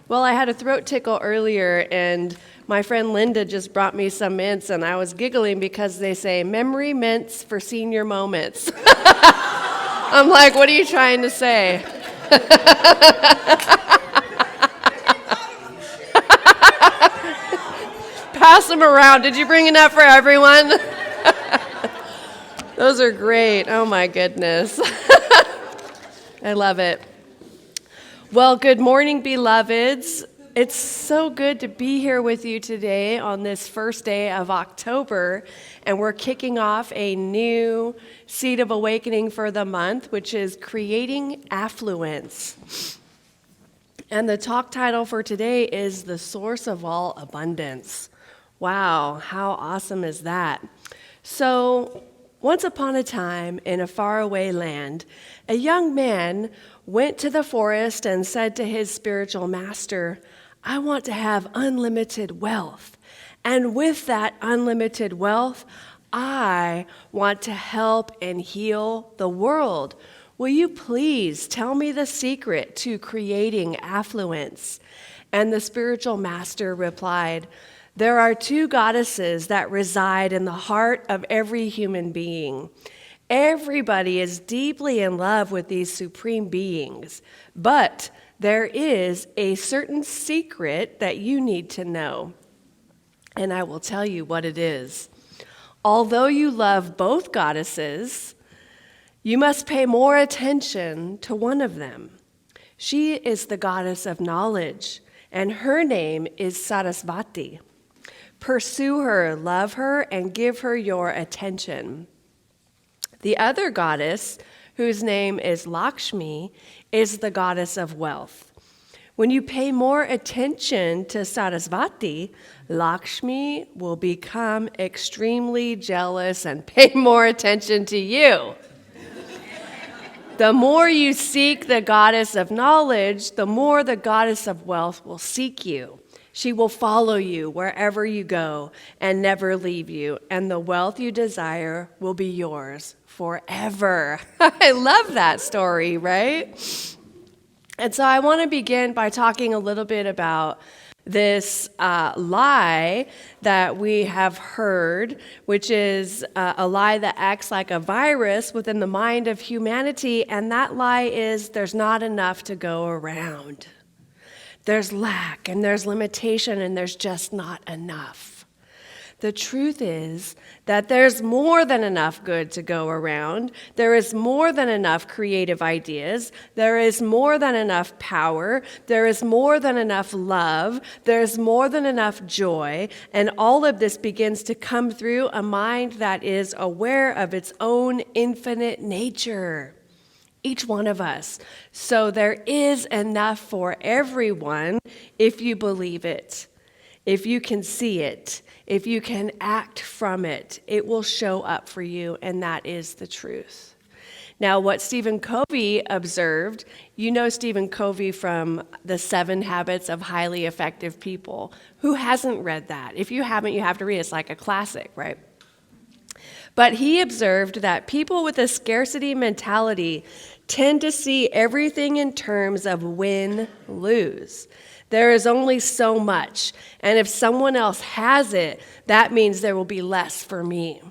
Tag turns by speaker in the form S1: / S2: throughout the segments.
S1: Well, I had a throat tickle earlier, and my friend Linda just brought me some mints, and I was giggling because they say memory mints for senior moments. I'm like, what are you trying to say? Pass them around. Did you bring enough for everyone? Those are great. Oh, my goodness. I love it. Well, good morning, beloveds. It's so good to be here with you today on this first day of October, and we're kicking off a new seed of awakening for the month, which is Creating Affluence. And the talk title for today is The Source of All Abundance. Wow, how awesome is that? So, once upon a time in a faraway land, a young man went to the forest and said to his spiritual master, I want to have unlimited wealth. And with that unlimited wealth, I want to help and heal the world. Will you please tell me the secret to creating affluence? And the spiritual master replied, there are two goddesses that reside in the heart of every human being. Everybody is deeply in love with these supreme beings, but there is a certain secret that you need to know, and I will tell you what it is. Although you love both goddesses, you must pay more attention to one of them. She is the goddess of knowledge, and her name is Sarasvati. Pursue her, love her, and give her your attention. The other goddess, whose name is Lakshmi, is the goddess of wealth. When you pay more attention to Sarasvati, Lakshmi will become extremely jealous and pay more attention to you. The more you seek the goddess of knowledge, the more the goddess of wealth will seek you. She will follow you wherever you go and never leave you, and the wealth you desire will be yours forever. I love that story, right? And so I want to begin by talking a little bit about this lie that we have heard, which is a lie that acts like a virus within the mind of humanity, and that lie is there's not enough to go around. There's lack, and there's limitation, and there's just not enough. The truth is that there's more than enough good to go around. There is more than enough creative ideas. There is more than enough power. There is more than enough love. There's more than enough joy. And all of this begins to come through a mind that is aware of its own infinite nature. Each one of us. So there is enough for everyone if you believe it, if you can see it, if you can act from it, it will show up for you, and that is the truth. Now, what Stephen Covey observed, you know Stephen Covey from The 7 Habits of Highly Effective People. Who hasn't read that? If you haven't, you have to read it. It's like a classic, right? But he observed that people with a scarcity mentality tend to see everything in terms of win-lose. There is only so much, and if someone else has it, that means there will be less for me.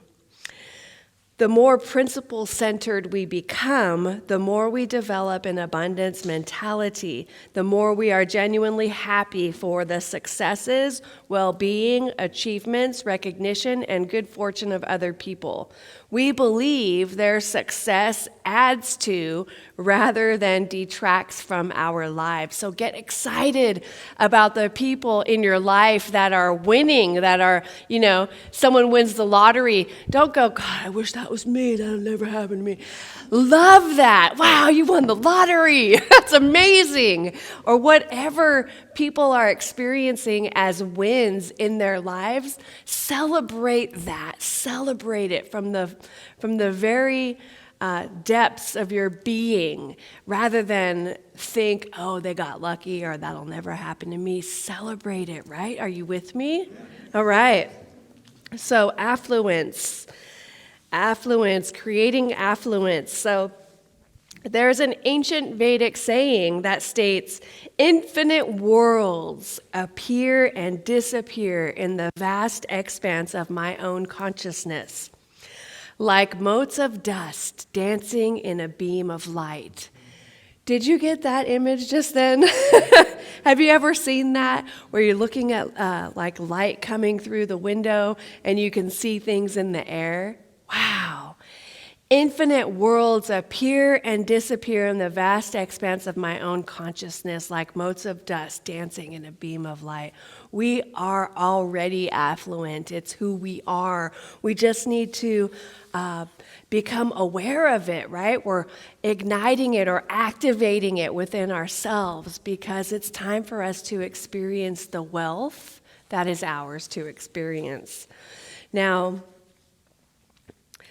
S1: The more principle-centered we become, the more we develop an abundance mentality, the more we are genuinely happy for the successes, well-being, achievements, recognition, and good fortune of other people. We believe their success adds to rather than detracts from our lives. So get excited about the people in your life that are winning, that are, someone wins the lottery. Don't go, God, I wish that was me. That'll never happen to me. Love that. Wow, you won the lottery. That's amazing. Or whatever people are experiencing as wins in their lives, celebrate that. Celebrate it from the very depths of your being, rather than think, oh, they got lucky or that'll never happen to me. Celebrate it, right? Are you with me? Yeah. All right. So affluence, creating affluence. So There's an ancient Vedic saying that states, "Infinite worlds appear and disappear in the vast expanse of my own consciousness, like motes of dust dancing in a beam of light." Did you get that image just then? Have you ever seen that, where you're looking at like light coming through the window and you can see things in the air? Wow. Infinite worlds appear and disappear in the vast expanse of my own consciousness, like motes of dust dancing in a beam of light. We are already affluent. It's who we are. We just need to become aware of it, right? We're igniting it or activating it within ourselves, because it's time for us to experience the wealth that is ours to experience. Now,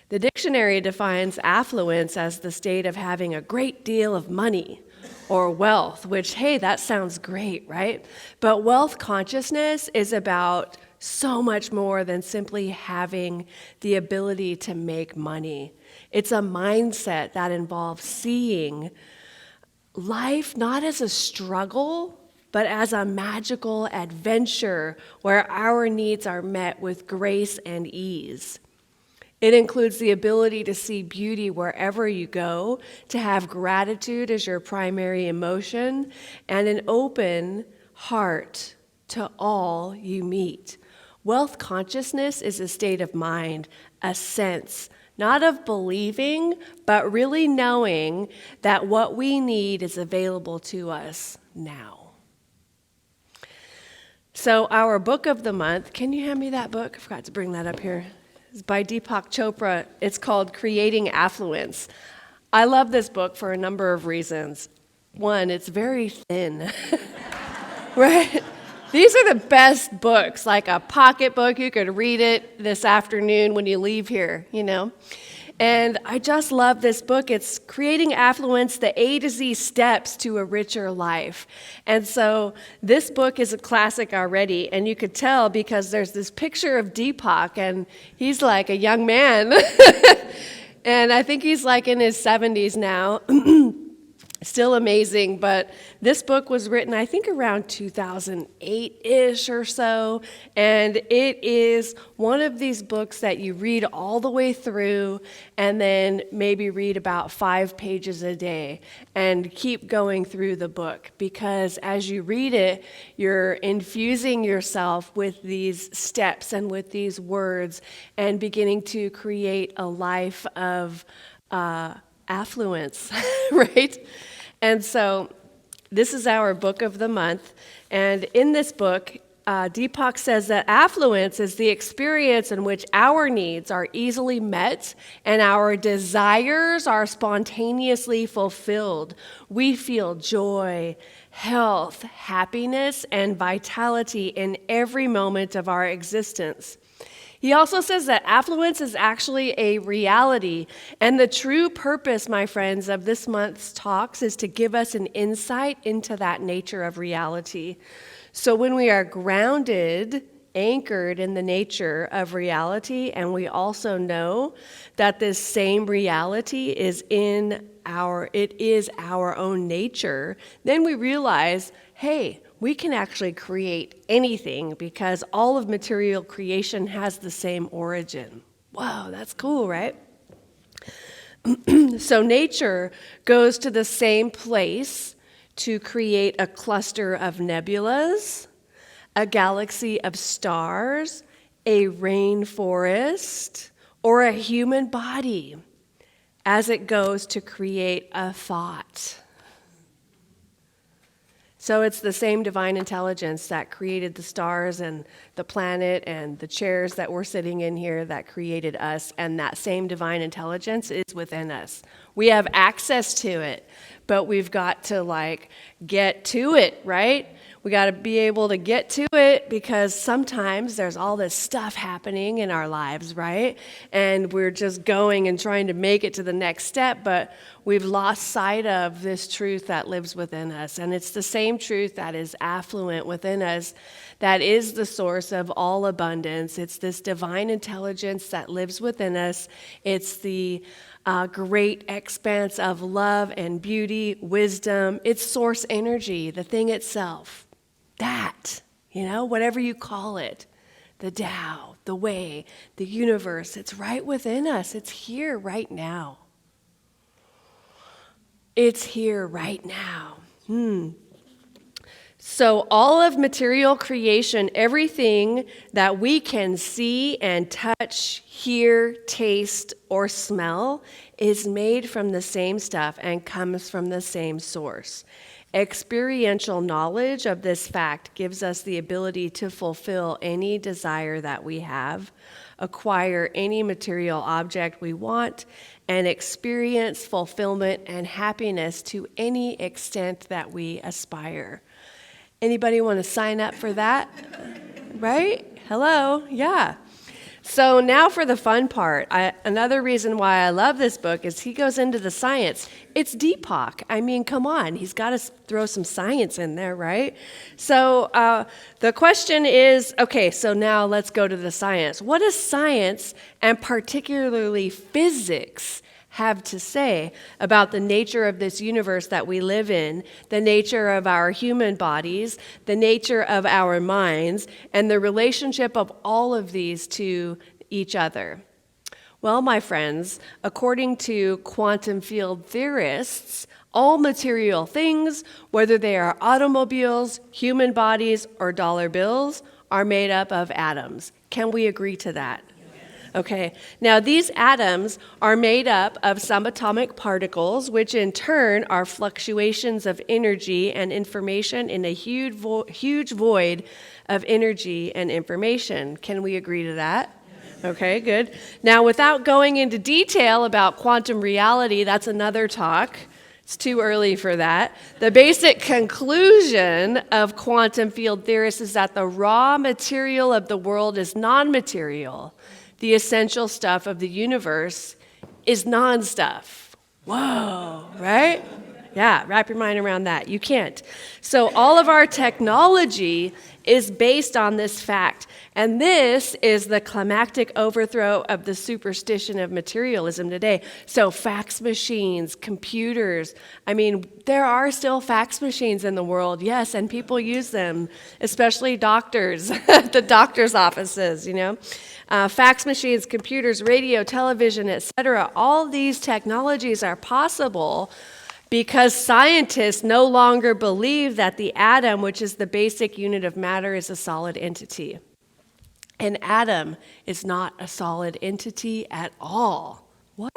S1: the dictionary defines affluence as the state of having a great deal of money or wealth, which, hey, that sounds great, right? But wealth consciousness is about so much more than simply having the ability to make money. It's a mindset that involves seeing life not as a struggle, but as a magical adventure where our needs are met with grace and ease. It includes the ability to see beauty wherever you go, to have gratitude as your primary emotion, and an open heart to all you meet. Wealth consciousness is a state of mind, a sense, not of believing, but really knowing that what we need is available to us now. So our book of the month, can you hand me that book? I forgot to bring that up here. It's by Deepak Chopra. It's called Creating Affluence. I love this book for a number of reasons. One, it's very thin, right? These are the best books, like a pocketbook. You could read it this afternoon when you leave here, you know. And I just love this book. It's Creating Affluence, the A to Z steps to a richer life. And so this book is a classic already, and you could tell because there's this picture of Deepak, and he's like a young man. And I think he's like in his 70s now. Still amazing, but this book was written, I think, around 2008-ish or so, and it is one of these books that you read all the way through and then maybe read about 5 pages a day and keep going through the book, because as you read it, you're infusing yourself with these steps and with these words and beginning to create a life of affluence, right? And so this is our book of the month. And in this book, Deepak says that affluence is the experience in which our needs are easily met and our desires are spontaneously fulfilled. We feel joy, health, happiness, and vitality in every moment of our existence. He also says that affluence is actually a reality, and the true purpose, my friends, of this month's talks is to give us an insight into that nature of reality. So when we are grounded, anchored in the nature of reality, and we also know that this same reality is our own nature, then we realize, hey, we can actually create anything because all of material creation has the same origin. Wow, that's cool, right? So nature goes to the same place to create a cluster of nebulas, a galaxy of stars, a rainforest, or a human body, as it goes to create a thought. So it's the same divine intelligence that created the stars and the planet and the chairs that we're sitting in here that created us, and that same divine intelligence is within us. We have access to it, but we've got to get to it, right? We got to be able to get to it, because sometimes there's all this stuff happening in our lives, right? And we're just going and trying to make it to the next step, but we've lost sight of this truth that lives within us. And it's the same truth that is affluent within us, that is the source of all abundance. It's this divine intelligence that lives within us. It's the great expanse of love and beauty, wisdom. It's source energy, the thing itself. That, whatever you call it, the Tao, the way, the universe, it's right within us. It's here right now. It's here right now. So all of material creation, everything that we can see and touch, hear, taste, or smell is made from the same stuff and comes from the same source. Experiential knowledge of this fact gives us the ability to fulfill any desire that we have, acquire any material object we want, and experience fulfillment and happiness to any extent that we aspire. Anybody want to sign up for that? Right? Hello? Yeah. So now for the fun part. Another reason why I love this book is he goes into the science. It's Deepak. I mean, come on. He's got to throw some science in there, right? So the question is, okay, so now let's go to the science. What does science, and particularly physics, have to say about the nature of this universe that we live in, the nature of our human bodies, the nature of our minds, and the relationship of all of these to each other? Well, my friends, according to quantum field theorists, all material things, whether they are automobiles, human bodies, or dollar bills, are made up of atoms. Can we agree to that? Okay, now these atoms are made up of subatomic particles, which in turn are fluctuations of energy and information in a huge void of energy and information. Can we agree to that? Okay, good. Now, without going into detail about quantum reality, that's another talk. It's too early for that. The basic conclusion of quantum field theorists is that the raw material of the world is non-material. The essential stuff of the universe is non-stuff. Whoa, right? Yeah, wrap your mind around that. You can't. So all of our technology is based on this fact. And this is the climactic overthrow of the superstition of materialism today. So fax machines, computers. I mean, there are still fax machines in the world, yes, and people use them, especially doctors, the doctor's offices, fax machines, computers, radio, television, etc. All these technologies are possible because scientists no longer believe that the atom, which is the basic unit of matter, is a solid entity. An atom is not a solid entity at all. What?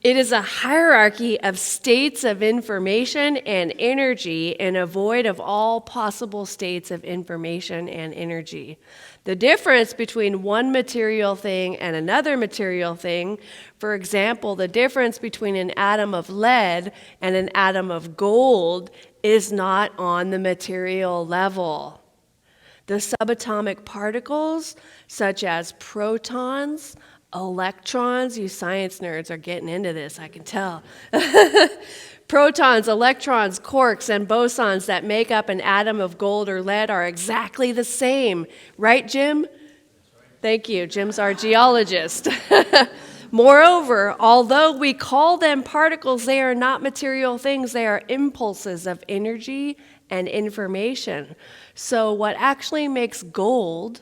S1: It is a hierarchy of states of information and energy and a void of all possible states of information and energy. The difference between one material thing and another material thing, for example, the difference between an atom of lead and an atom of gold, is not on the material level. The subatomic particles, such as protons, electrons, you science nerds are getting into this, I can tell. Protons, electrons, quarks, and bosons that make up an atom of gold or lead are exactly the same. Right, Jim? Thank you. Jim's our geologist. Moreover, although we call them particles, they are not material things. They are impulses of energy and information. So what actually makes gold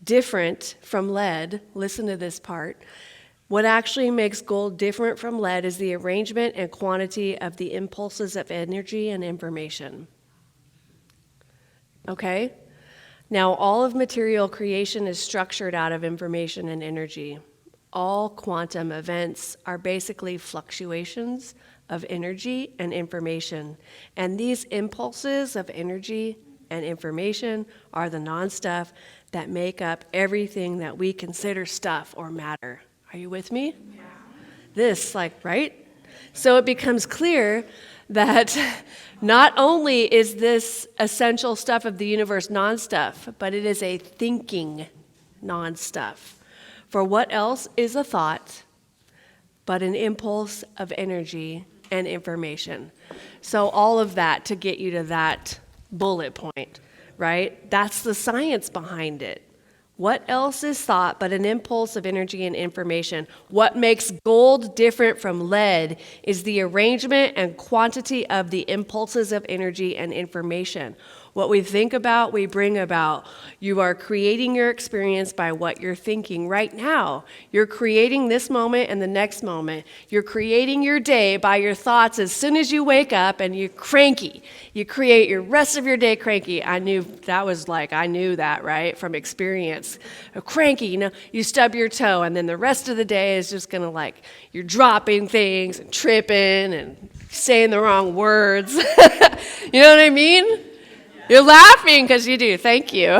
S1: different from lead, listen to this part, what actually makes gold different from lead is the arrangement and quantity of the impulses of energy and information. Okay? Now, all of material creation is structured out of information and energy. All quantum events are basically fluctuations of energy and information. And these impulses of energy and information are the non-stuff that make up everything that we consider stuff or matter. Are you with me? Yeah. This, right? So it becomes clear that not only is this essential stuff of the universe non-stuff, but it is a thinking non-stuff. For what else is a thought but an impulse of energy and information? So all of that to get you to that bullet point, right? That's the science behind it. What else is thought but an impulse of energy and information? What makes gold different from lead is the arrangement and quantity of the impulses of energy and information. What we think about, we bring about. You are creating your experience by what you're thinking right now. You're creating this moment and the next moment. You're creating your day by your thoughts as soon as you wake up and you're cranky. You create your rest of your day cranky. I knew that, right, from experience. Cranky, you stub your toe and then the rest of the day is just going to you're dropping things and tripping and saying the wrong words. You know what I mean? You're laughing because you do. Thank you.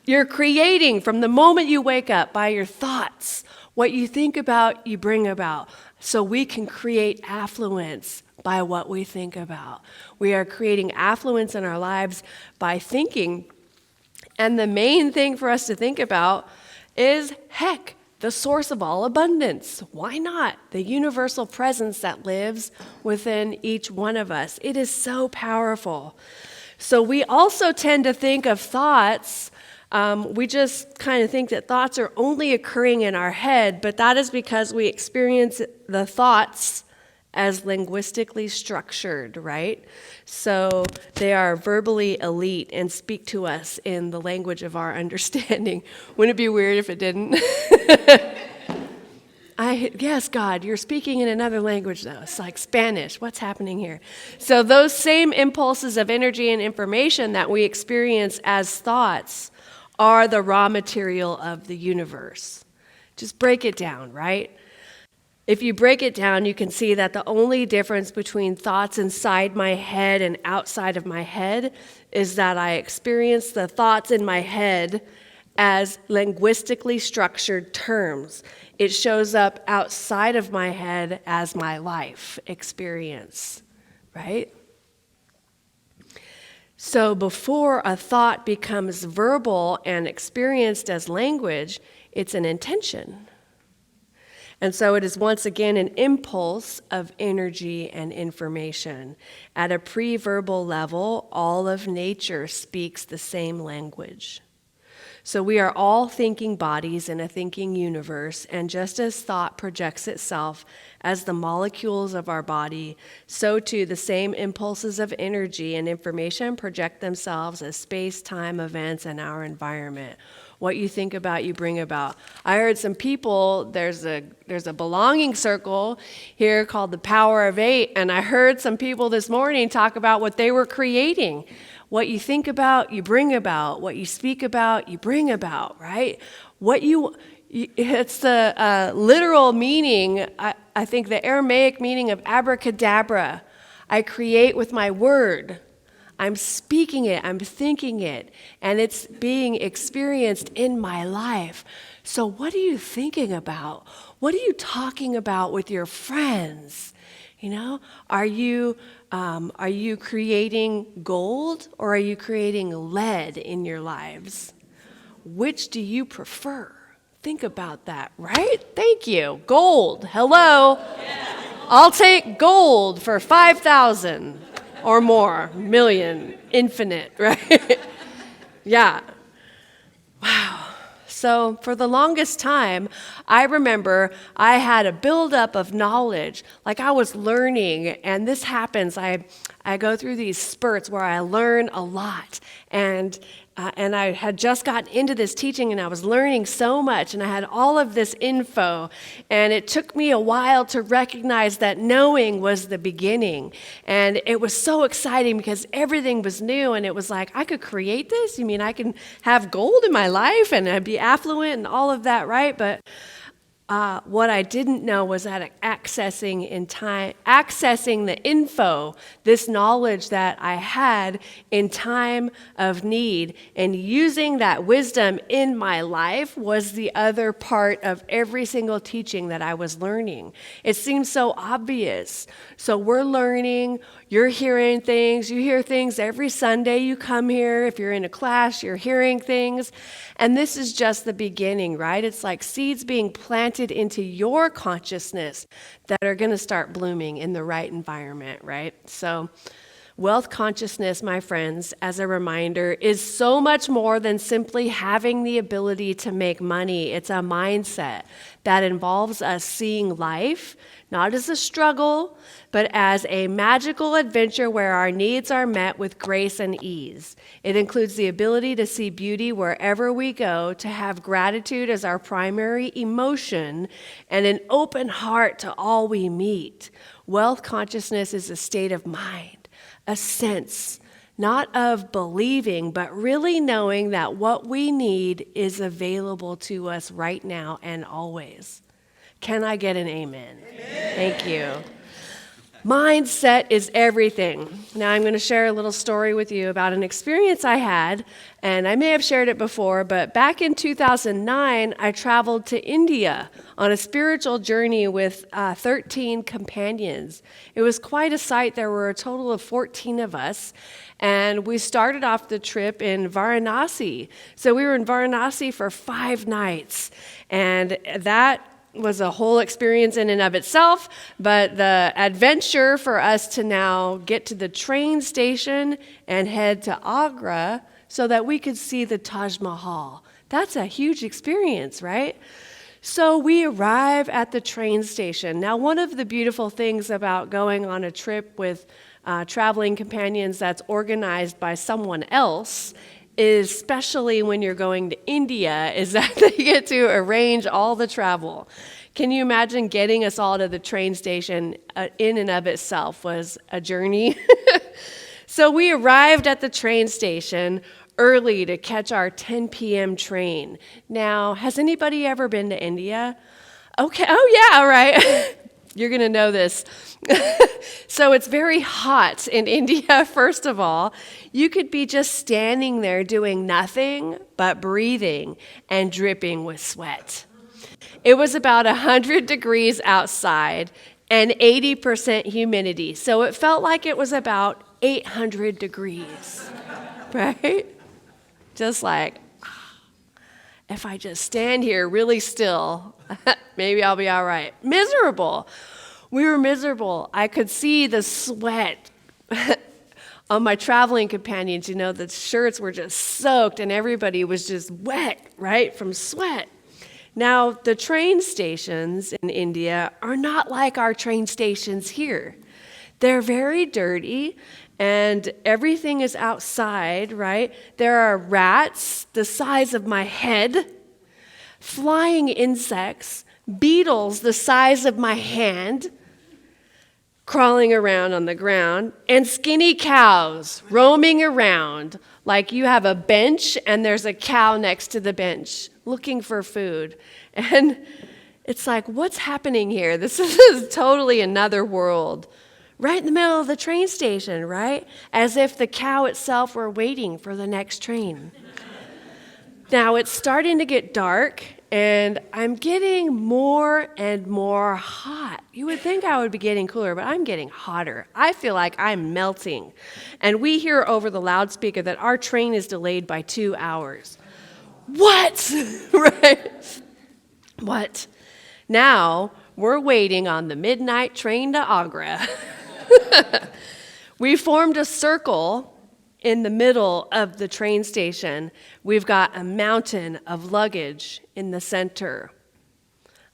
S1: You're creating from the moment you wake up by your thoughts. What you think about, you bring about. So we can create affluence by what we think about. We are creating affluence in our lives by thinking. And the main thing for us to think about is, the source of all abundance. Why not? The universal presence that lives within each one of us. It is so powerful. So we also tend to think of thoughts. We just kind of think that thoughts are only occurring in our head, but that is because we experience the thoughts as linguistically structured, right? So they are verbally elite and speak to us in the language of our understanding. Wouldn't it be weird if it didn't? Yes, God, you're speaking in another language, though. It's like Spanish. What's happening here? So those same impulses of energy and information that we experience as thoughts are the raw material of the universe. Just break it down, right? If you break it down, you can see that the only difference between thoughts inside my head and outside of my head is that I experience the thoughts in my head as linguistically structured terms. It shows up outside of my head as my life experience, right? So before a thought becomes verbal and experienced as language, it's an intention. And so it is once again an impulse of energy and information. At a pre-verbal level, all of nature speaks the same language. So we are all thinking bodies in a thinking universe, and just as thought projects itself as the molecules of our body, so too the same impulses of energy and information project themselves as space-time events in our environment. What you think about, you bring about. I heard some people, there's a belonging circle here called the Power of Eight, and I heard some people this morning talk about what they were creating. What you think about, you bring about. What you speak about, you bring about, right? It's the literal meaning, I think the Aramaic meaning of abracadabra. I create with my word. I'm speaking it, I'm thinking it, and it's being experienced in my life. So what are you thinking about? What are you talking about with your friends? You know, are you creating gold or are you creating lead in your lives? Which do you prefer? Think about that, right? Thank you. Gold. Hello. Yeah. I'll take gold for 5,000 or more, million, infinite, right? Yeah. Wow. So for the longest time, I remember I had a buildup of knowledge, like I was learning, and this happens. I go through these spurts where I learn a lot, and I had just gotten into this teaching, and I was learning so much, and I had all of this info, and it took me a while to recognize that knowing was the beginning, and it was so exciting because everything was new, and it was like, I could create this? You mean I can have gold in my life, and I'd be affluent, and all of that, right? But what I didn't know was that accessing the info, this knowledge that I had in time of need, and using that wisdom in my life was the other part of every single teaching that I was learning. It seems so obvious. So we're learning, you're hearing things, you hear things every Sunday you come here. If you're in a class, you're hearing things. And this is just the beginning, right? It's like seeds being planted into your consciousness that are going to start blooming in the right environment, right? So Wealth consciousness, my friends, as a reminder, is so much more than simply having the ability to make money. It's a mindset that involves us seeing life not as a struggle, but as a magical adventure where our needs are met with grace and ease. It includes the ability to see beauty wherever we go, to have gratitude as our primary emotion, and an open heart to all we meet. Wealth consciousness is a state of mind, a sense, not of believing, but really knowing that what we need is available to us right now and always. Can I get an amen? Amen. Thank you. Mindset is everything. Now I'm going to share a little story with you about an experience I had, and I may have shared it before, but back in 2009, I traveled to India on a spiritual journey with 13 companions. It was quite a sight. There were a total of 14 of us, and we started off the trip in Varanasi. So we were in Varanasi for 5 nights, and that was a whole experience in and of itself, but the adventure for us to now get to the train station and head to Agra so that we could see the Taj Mahal. That's a huge experience, right? So we arrive at the train station. Now, one of the beautiful things about going on a trip with traveling companions that's organized by someone else, especially when you're going to India, is that they get to arrange all the travel. Can you imagine getting us all to the train station in and of itself was a journey? So we arrived at the train station early to catch our 10 p.m. train. Now, has anybody ever been to India? Okay, oh yeah, all right. You're going to know this. So it's very hot in India, first of all. You could be just standing there doing nothing but breathing and dripping with sweat. It was about 100 degrees outside and 80% humidity. So it felt like it was about 800 degrees, right? Just like, if I just stand here really still, maybe I'll be all right. Miserable. We were miserable. I could see the sweat on my traveling companions. You know, the shirts were just soaked and everybody was just wet, right, from sweat. Now, the train stations in India are not like our train stations here. They're very dirty and everything is outside, right? There are rats the size of my head, flying insects, beetles the size of my hand, crawling around on the ground, and skinny cows roaming around like you have a bench and there's a cow next to the bench looking for food. And it's like, what's happening here? This is totally another world. Right in the middle of the train station, right? As if the cow itself were waiting for the next train. Now it's starting to get dark, and I'm getting more and more hot. You would think I would be getting cooler, but I'm getting hotter. I feel like I'm melting. And we hear over the loudspeaker that our train is delayed by 2 hours. What? Right? What? Now we're waiting on the midnight train to Agra. We formed a circle in the middle of the train station. We've got a mountain of luggage in the center.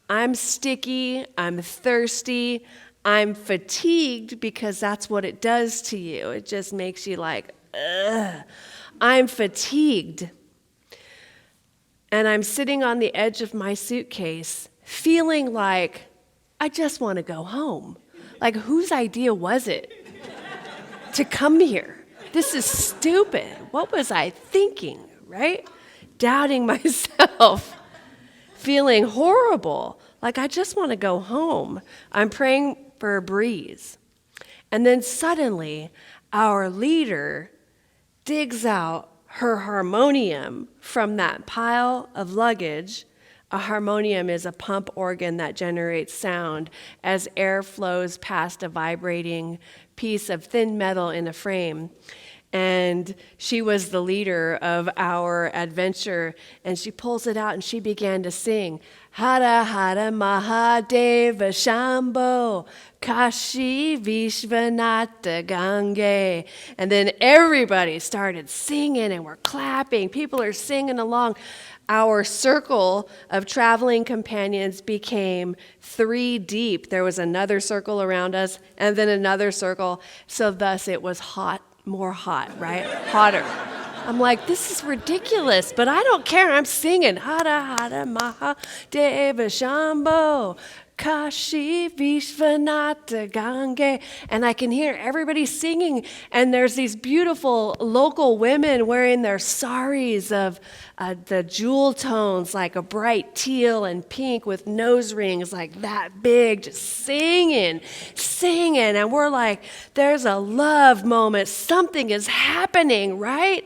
S1: I'm sticky, I'm thirsty, I'm fatigued because that's what it does to you. It just makes you like, ugh. I'm fatigued. And I'm sitting on the edge of my suitcase, feeling like I just want to go home. Like, whose idea was it to come here? This is stupid. What was I thinking, right? Doubting myself, feeling horrible. Like, I just want to go home. I'm praying for a breeze. And then suddenly, our leader digs out her harmonium from that pile of luggage. A harmonium is a pump organ that generates sound as air flows past a vibrating piece of thin metal in a frame. And she was the leader of our adventure, and she pulls it out and she began to sing, Hara Hara Mahadeva Shambho, Kashi Vishvanatha Gange. And then everybody started singing and we're clapping. People are singing along. Our circle of traveling companions became 3 deep. There was another circle around us and then another circle. So thus it was hot, more hot, right? Hotter. I'm like, this is ridiculous, but I don't care. I'm singing. Hara Hara Mahadeva Shambho, Kashi Vishvanatha Gange. And I can hear everybody singing. And there's these beautiful local women wearing their saris of the jewel tones, like a bright teal and pink with nose rings like that big, just singing. And we're like, there's a love moment. Something is happening, right?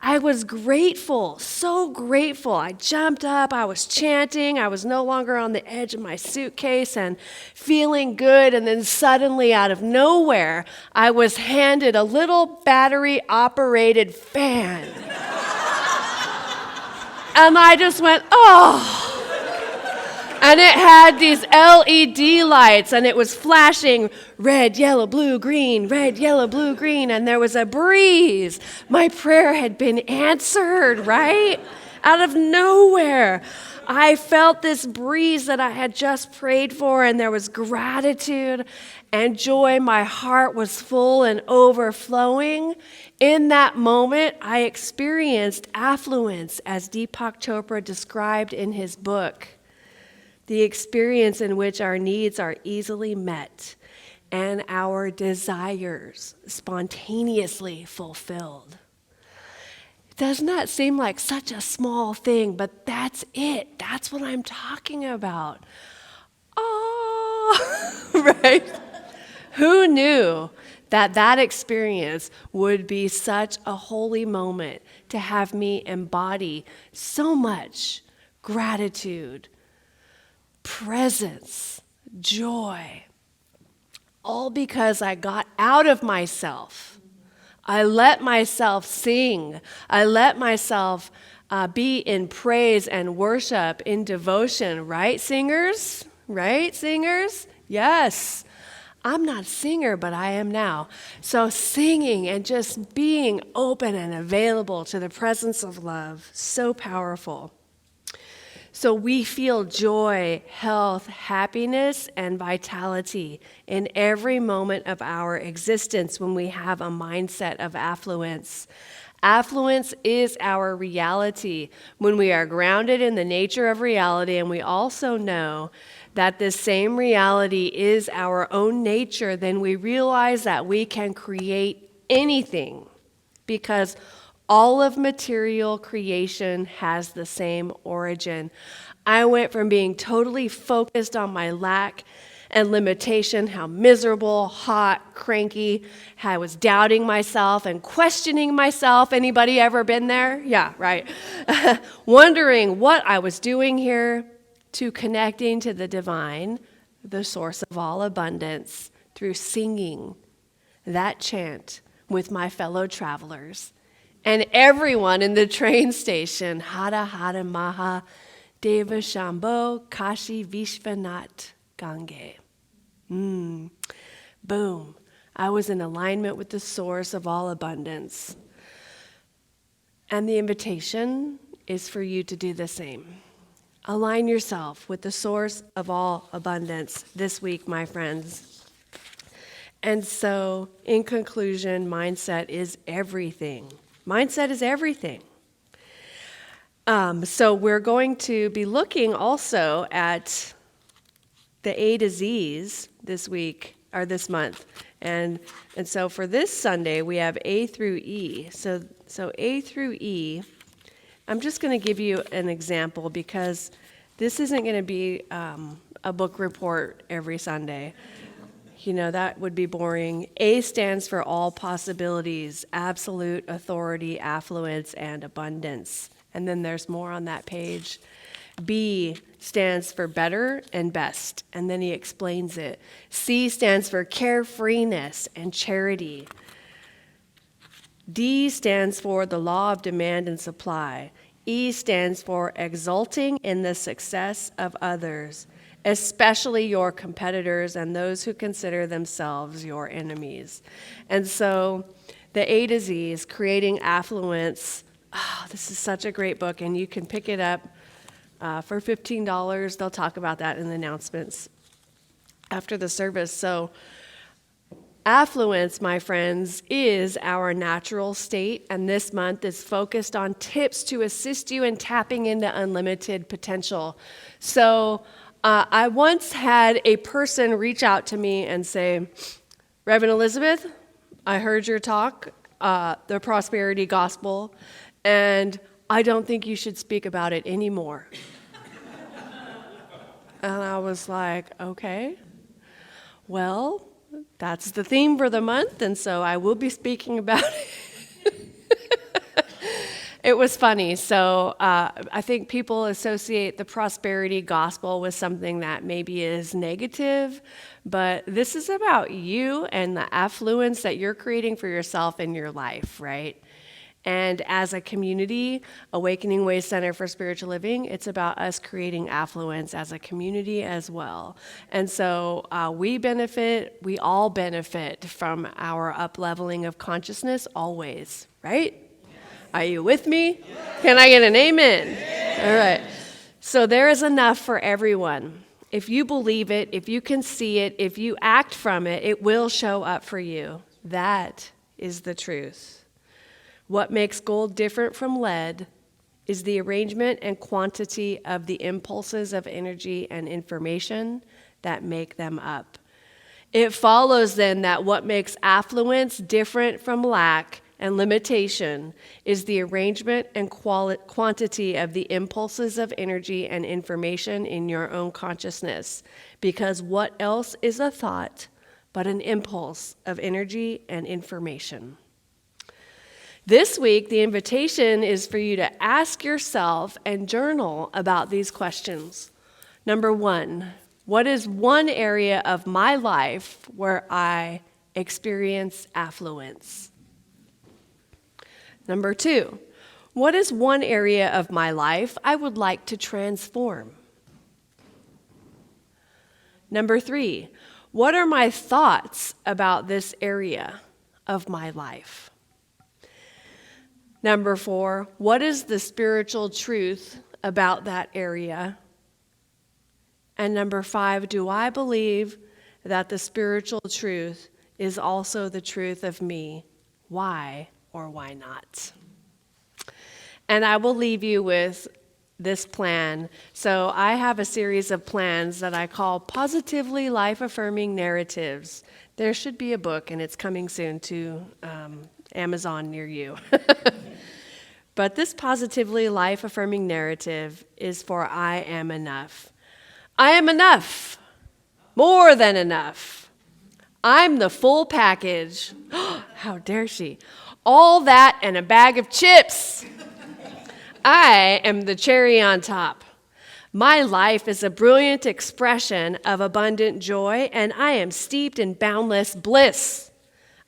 S1: I was grateful, so grateful. I jumped up, I was chanting, I was no longer on the edge of my suitcase and feeling good. And then suddenly, out of nowhere, I was handed a little battery-operated fan. And I just went, oh. And it had these LED lights, and it was flashing red, yellow, blue, green, red, yellow, blue, green, and there was a breeze. My prayer had been answered, right? Out of nowhere. I felt this breeze that I had just prayed for, and there was gratitude and joy. My heart was full and overflowing. In that moment, I experienced affluence, as Deepak Chopra described in his book. The experience in which our needs are easily met and our desires spontaneously fulfilled. It does not seem like such a small thing, but that's it. That's what I'm talking about. Oh, right? Who knew that experience would be such a holy moment to have me embody so much gratitude, presence, joy, all because I got out of myself. I let myself sing. I let myself be in praise and worship, in devotion, right, singers? Right, singers? Yes. I'm not a singer, but I am now. So singing and just being open and available to the presence of love, so powerful. So we feel joy, health, happiness, and vitality in every moment of our existence when we have a mindset of affluence. Affluence is our reality when we are grounded in the nature of reality, and we also know that this same reality is our own nature. Then we realize that we can create anything because all of material creation has the same origin. I went from being totally focused on my lack and limitation, how miserable, hot, cranky, how I was doubting myself and questioning myself. Anybody ever been there? Yeah, right. Wondering what I was doing here, to connecting to the divine, the source of all abundance, through singing that chant with my fellow travelers. And everyone in the train station, Hara Hara Maha Deva Shambho Kashi Vishvanath Gange. Boom. I was in alignment with the source of all abundance. And the invitation is for you to do the same. Align yourself with the source of all abundance this week, my friends. And so, in conclusion, mindset is everything. Mindset is everything. So we're going to be looking also at the A to Z's this week, or this month. And so for this Sunday, we have A through E. So A through E, I'm just going to give you an example because this isn't going to be a book report every Sunday. You know, that would be boring. A stands for all possibilities, absolute authority, affluence, and abundance. And then there's more on that page. B stands for better and best, and then he explains it. C stands for carefreeness and charity. D stands for the law of demand and supply. E stands for exulting in the success of others, especially your competitors and those who consider themselves your enemies. And so the A to Z is Creating Affluence. Oh, this is such a great book, and you can pick it up for $15. They'll talk about that in the announcements after the service. So affluence, my friends, is our natural state, and this month is focused on tips to assist you in tapping into unlimited potential. So I once had a person reach out to me and say, Reverend Elizabeth, I heard your talk, the prosperity gospel, and I don't think you should speak about it anymore. And I was like, okay, well, that's the theme for the month, and so I will be speaking about it. It was funny. So I think people associate the prosperity gospel with something that maybe is negative, but this is about you and the affluence that you're creating for yourself in your life, right? And as a community, Awakening Way Center for Spiritual Living, it's about us creating affluence as a community as well. And so we all benefit from our up-leveling of consciousness always, right? Are you with me? Can I get an amen? All right. So there is enough for everyone. If you believe it, if you can see it, if you act from it, it will show up for you. That is the truth. What makes gold different from lead is the arrangement and quantity of the impulses of energy and information that make them up. It follows then that what makes affluence different from lack and limitation is the arrangement and quantity of the impulses of energy and information in your own consciousness. Because what else is a thought but an impulse of energy and information? This week, the invitation is for you to ask yourself and journal about these questions. Number one, what is one area of my life where I experience affluence? Number two, what is one area of my life I would like to transform? Number three, what are my thoughts about this area of my life? Number four, what is the spiritual truth about that area? And number five, do I believe that the spiritual truth is also the truth of me? Why or why not? And I will leave you with this plan. So I have a series of plans that I call positively life-affirming narratives. There should be a book, and it's coming soon to Amazon near you. But this positively life-affirming narrative is for I am enough. I am enough. More than enough. I'm the full package. How dare she? All that and a bag of chips. I am the cherry on top. My life is a brilliant expression of abundant joy, and I am steeped in boundless bliss.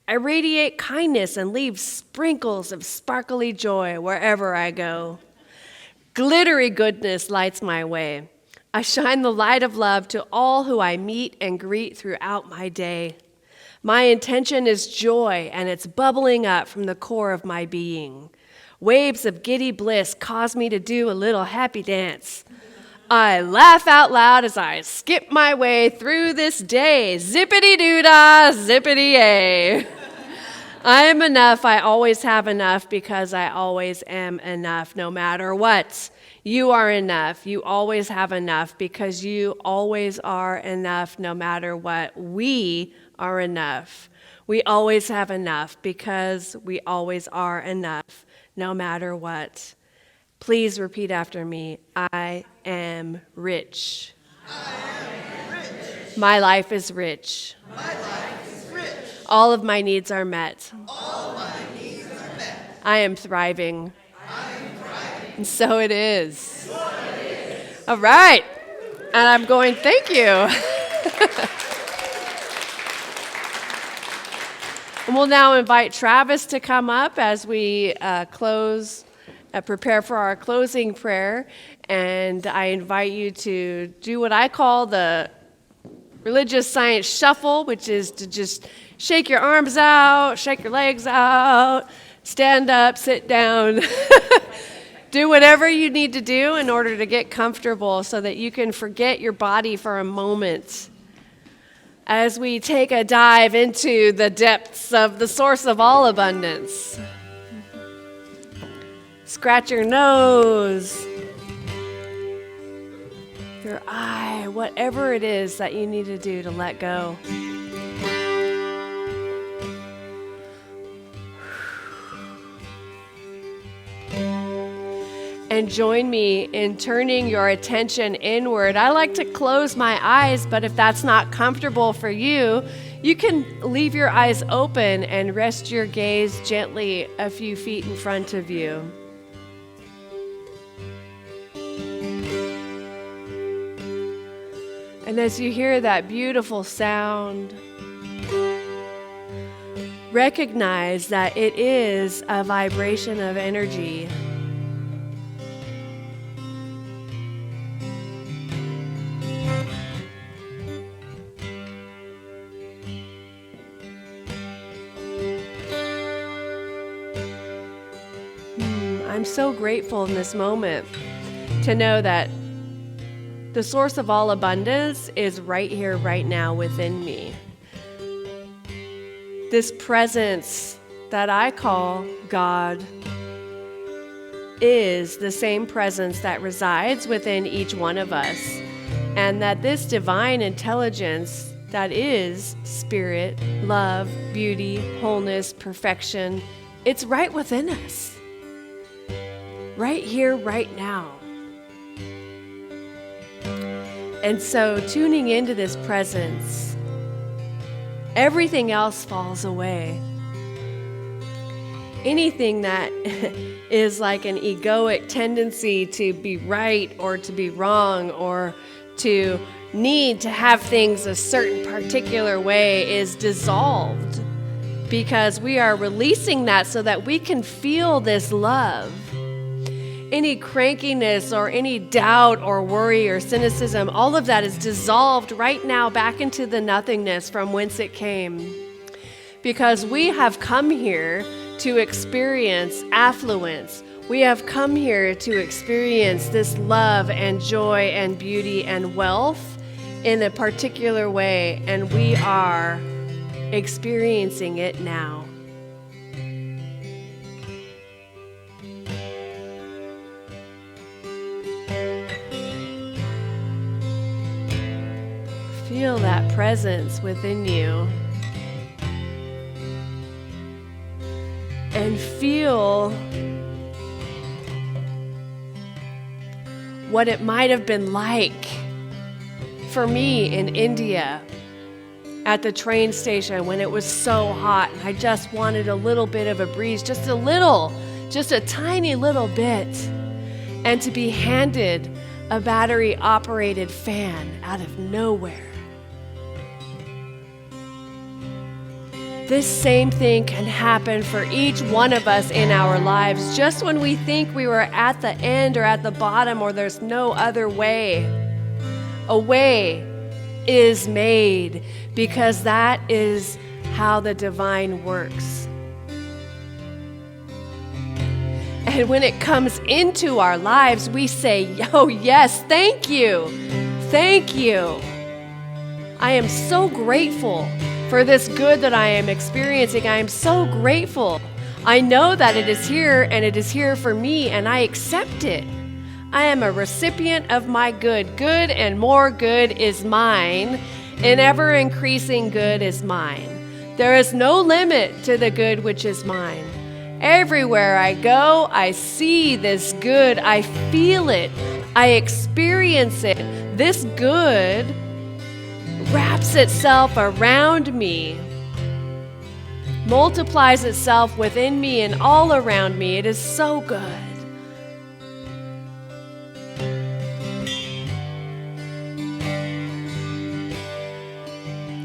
S1: I radiate kindness and leave sprinkles of sparkly joy wherever I go. Glittery goodness lights my way. I shine the light of love to all who I meet and greet throughout my day. My intention is joy, and it's bubbling up from the core of my being. Waves of giddy bliss cause me to do a little happy dance. I laugh out loud as I skip my way through this day. Zippity-doo-dah, zippity-yay. I am enough. I always have enough because I always am enough, no matter what. You are enough. You always have enough because you always are enough, no matter what. We are enough. We always have enough because we always are enough, no matter what. Please repeat after me. I am rich.
S2: I am rich.
S1: My life is rich.
S2: My life is rich.
S1: All of my needs are met.
S2: All my needs are met.
S1: I am thriving.
S2: I am thriving.
S1: And so it is.
S2: So it is.
S1: All right. And I'm going, thank you. And we'll now invite Travis to come up as we prepare for our closing prayer. And I invite you to do what I call the religious science shuffle, which is to just shake your arms out, shake your legs out, stand up, sit down. Do whatever you need to do in order to get comfortable so that you can forget your body for a moment as we take a dive into the depths of the source of all abundance. Scratch your nose, your eye, whatever it is that you need to do to let go. And join me in turning your attention inward. I like to close my eyes, but if that's not comfortable for you, you can leave your eyes open and rest your gaze gently a few feet in front of you. And as you hear that beautiful sound, recognize that it is a vibration of energy. I'm so grateful in this moment to know that the source of all abundance is right here, right now within me. This presence that I call God is the same presence that resides within each one of us, and that this divine intelligence that is spirit, love, beauty, wholeness, perfection, it's right within us. Right here, right now. And so tuning into this presence, everything else falls away. Anything that is like an egoic tendency to be right or to be wrong or to need to have things a certain particular way is dissolved, because we are releasing that so that we can feel this love. Any crankiness or any doubt or worry or cynicism, all of that is dissolved right now back into the nothingness from whence it came. Because we have come here to experience affluence. We have come here to experience this love and joy and beauty and wealth in a particular way, and we are experiencing it now. Feel that presence within you. And feel what it might have been like for me in India at the train station when it was so hot and I just wanted a little bit of a breeze, just a tiny little bit, and to be handed a battery-operated fan out of nowhere. This same thing can happen for each one of us in our lives. Just when we think we were at the end or at the bottom or there's no other way, a way is made, because that is how the divine works. And when it comes into our lives, we say, oh yes, thank you. Thank you. I am so grateful for this good that I am experiencing. I am so grateful. I know that it is here and it is here for me, and I accept it. I am a recipient of my good. Good and more good is mine, and ever increasing good is mine. There is no limit to the good which is mine. Everywhere I go, I see this good. I feel it. I experience it. This good wraps itself around me, multiplies itself within me and all around me. It is so good.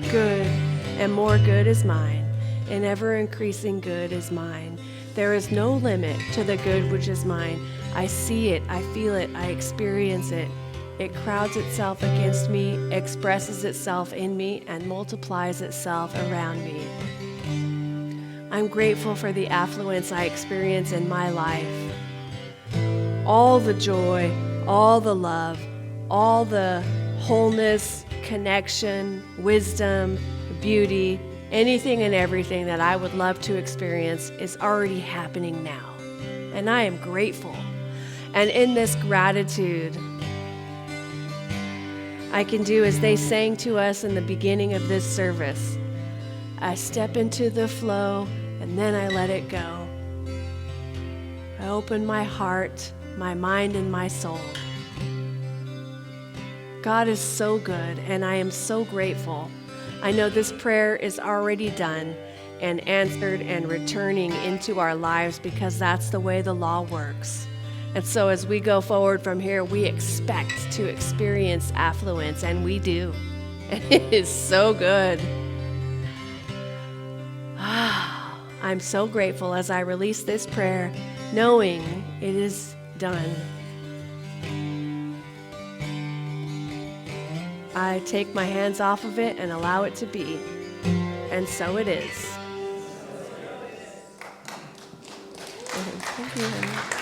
S1: Good and more good is mine. and ever-increasing good is mine. There is no limit to the good which is mine. I see it, I feel it, I experience it. It crowds itself against me, expresses itself in me, and multiplies itself around me. I'm grateful for the affluence I experience in my life. All the joy, all the love, all the wholeness, connection, wisdom, beauty, anything and everything that I would love to experience is already happening now. And I am grateful. And in this gratitude, I can do as they sang to us in the beginning of this service. I step into the flow and then I let it go. I open my heart, my mind, and my soul. God is so good, and I am so grateful. I know this prayer is already done and answered and returning into our lives because that's the way the law works. And so as we go forward from here, we expect to experience affluence, and we do. And it is so good. I'm so grateful as I release this prayer, knowing it is done. I take my hands off of it and allow it to be. And so it is. Thank you, honey.